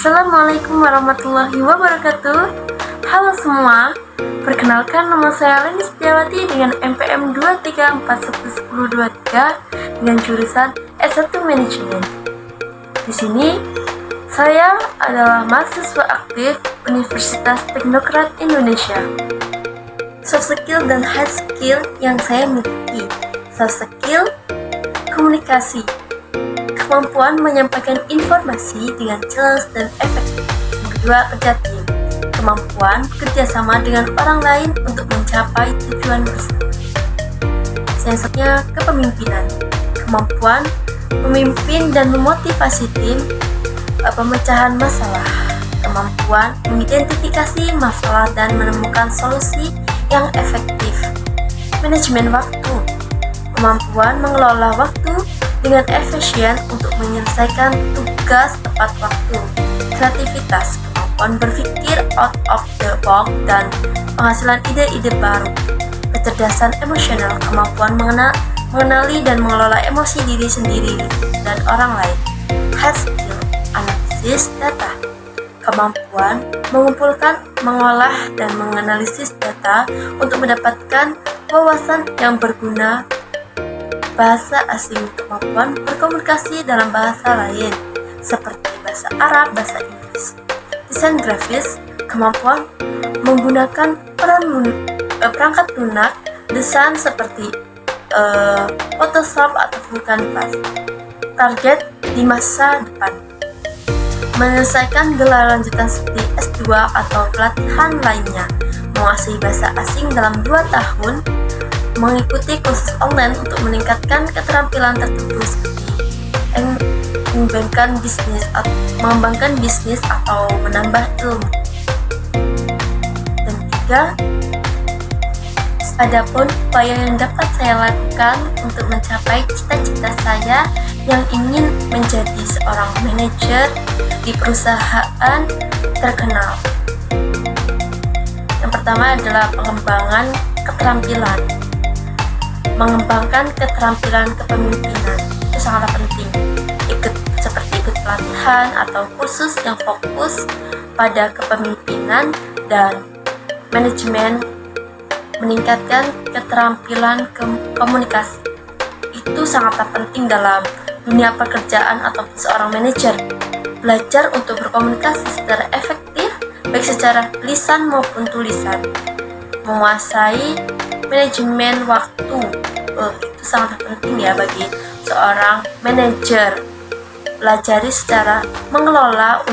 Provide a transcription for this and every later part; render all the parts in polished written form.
Assalamualaikum warahmatullahi wabarakatuh. Halo semua, perkenalkan nama saya Leni Setiawati dengan NPM 234111023 dengan jurusan S1 Manajemen. Di sini saya adalah mahasiswa aktif Universitas Teknokrat Indonesia. Soft skill dan hard skill yang saya miliki. Soft skill, komunikasi, kemampuan menyampaikan informasi dengan jelas dan efektif. Yang kedua, kerja tim, kemampuan kerjasama dengan orang lain untuk mencapai tujuan bersama. Selanjutnya, kepemimpinan, kemampuan memimpin dan memotivasi tim, pemecahan masalah, kemampuan mengidentifikasi masalah dan menemukan solusi yang efektif. Manajemen waktu, kemampuan mengelola waktu dengan efisien untuk menyelesaikan tugas tepat waktu. Kreativitas, kemampuan berpikir out of the box dan penghasilan ide-ide baru. Kecerdasan emosional, kemampuan mengenali dan mengelola emosi diri sendiri dan orang lain. Hard skill, analisis data, kemampuan mengumpulkan, mengolah, dan menganalisis data untuk mendapatkan wawasan yang berguna. Bahasa asing, kemampuan berkomunikasi dalam bahasa lain seperti bahasa Arab, bahasa Inggris. Desain grafis, kemampuan menggunakan perangkat lunak desain seperti Photoshop atau Canvas. Target di masa depan, menyelesaikan gelar lanjutan seperti S2 atau pelatihan lainnya, menguasai bahasa asing dalam 2 tahun, mengikuti kursus online untuk meningkatkan keterampilan tertentu seperti mengembangkan bisnis atau menambah ilmu. Dan 3, adapun upaya yang dapat saya lakukan untuk mencapai cita-cita saya yang ingin menjadi seorang manajer di perusahaan terkenal. Yang pertama adalah pengembangan keterampilan. Mengembangkan keterampilan kepemimpinan itu sangat penting. Seperti ikut pelatihan atau kursus yang fokus pada kepemimpinan dan manajemen. Meningkatkan keterampilan komunikasi itu sangatlah penting dalam dunia pekerjaan ataupun seorang manajer. Belajar untuk berkomunikasi secara efektif baik secara lisan maupun tulisan. Menguasai manajemen waktu itu sangat penting ya bagi seorang manajer. Pelajari secara mengelola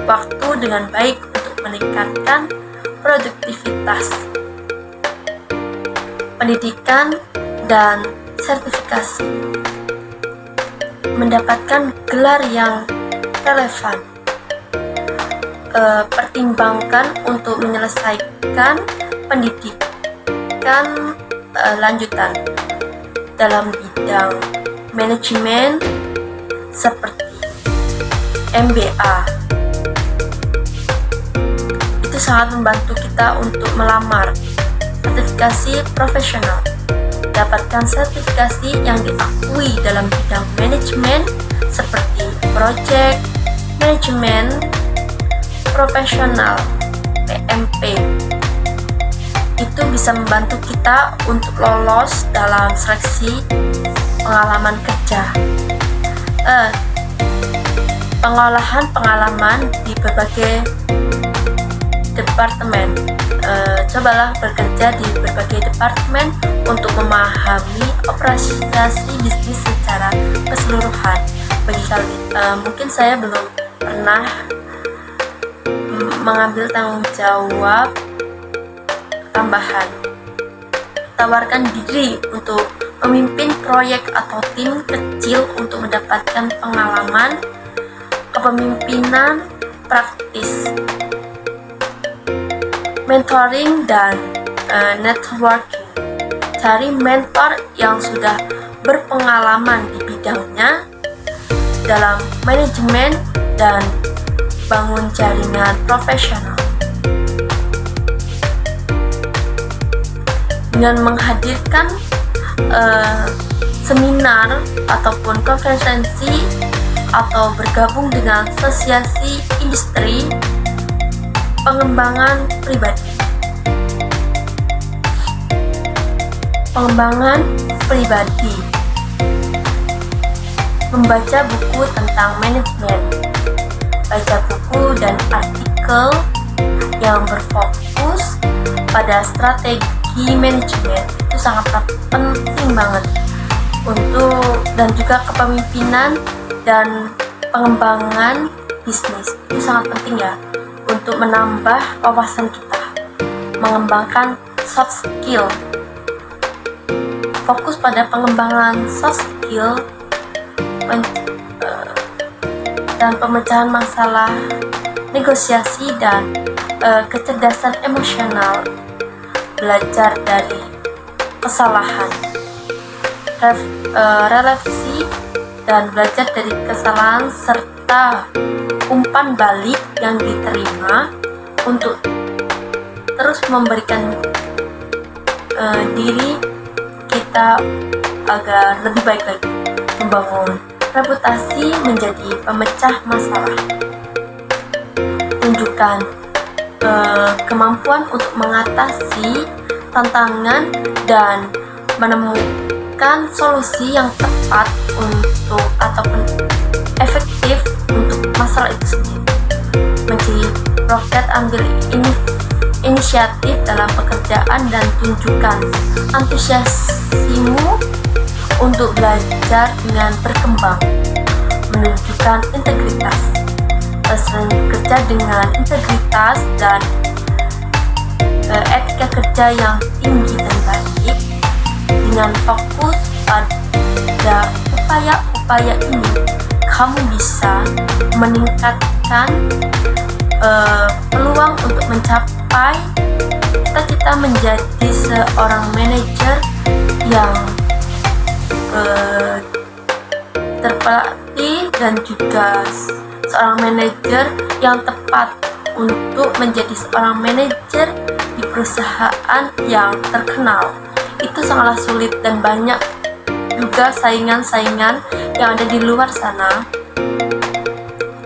waktu dengan baik untuk meningkatkan produktivitas. Pendidikan dan sertifikasi, mendapatkan gelar yang relevan. Pertimbangkan untuk menyelesaikan pendidikan lanjutan dalam bidang manajemen seperti MBA. Itu sangat membantu kita untuk melamar. Sertifikasi profesional, dapatkan sertifikasi yang diakui dalam bidang manajemen seperti project manajemen profesional PMP. Itu bisa membantu kita untuk lolos dalam seleksi pengalaman kerja. Pengolahan pengalaman di berbagai departemen. Cobalah bekerja di berbagai departemen untuk memahami operasi bisnis secara keseluruhan. Bagi kalian, mungkin saya belum pernah mengambil tanggung jawab tambahan. Tawarkan diri untuk memimpin proyek atau tim kecil untuk mendapatkan pengalaman kepemimpinan praktis. Mentoring dan networking. Cari mentor yang sudah berpengalaman di bidangnya dalam manajemen dan bangun jaringan profesional. Dengan menghadirkan seminar ataupun konferensi atau bergabung dengan asosiasi industri pengembangan pribadi. Pengembangan pribadi, membaca buku tentang manajemen, baca buku dan artikel yang berfokus pada strategi manajemen itu sangat penting banget untuk, dan juga kepemimpinan dan pengembangan bisnis itu sangat penting ya untuk menambah wawasan kita, mengembangkan soft skill. Fokus pada pengembangan soft skill dan pemecahan masalah, negosiasi dan kecerdasan emosional, belajar dari kesalahan, relevansi dan belajar dari kesalahan serta umpan balik yang diterima untuk terus memberikan diri kita agar lebih baik lagi, membangun reputasi menjadi pemecah masalah. Tunjukkan kemampuan untuk mengatasi tantangan dan menemukan solusi yang tepat untuk ataupun efektif untuk masalah itu sendiri. Menjadi profet, ambil inisiatif dalam pekerjaan dan tunjukkan antusiasmu untuk belajar dengan berkembang. Menunjukkan integritas, selain bekerja dengan integritas dan etika kerja yang tinggi dan baik, dengan fokus pada upaya-upaya ini, kamu bisa meningkatkan peluang untuk mencapai cita-cita menjadi seorang manajer yang terpelatih dan juga seorang manajer yang tepat untuk menjadi seorang manajer di perusahaan yang terkenal. Itu sangatlah sulit dan banyak juga saingan-saingan yang ada di luar sana.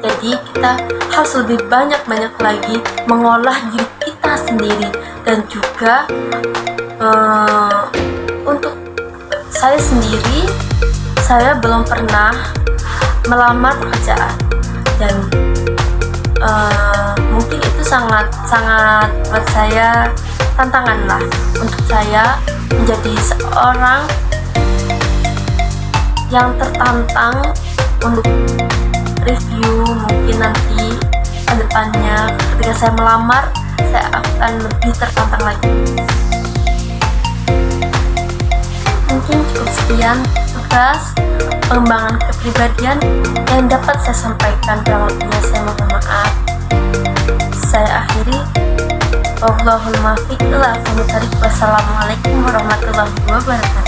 Jadi kita harus lebih banyak lagi mengolah diri kita sendiri, dan juga untuk saya sendiri, saya belum pernah melamar pekerjaan, dan mungkin itu sangat buat saya tantangan lah untuk saya menjadi seorang yang tertantang untuk review. Mungkin nanti ke depannya ketika saya melamar, saya akan lebih tertantang lagi. Mungkin cukup sekian tugas pengembangan kepribadian yang dapat saya sampaikan. Kurang lebihnya saya mohon maaf. Saya akhiri. Wallahul muwaffiq. Wassalamualaikum warahmatullahi wabarakatuh.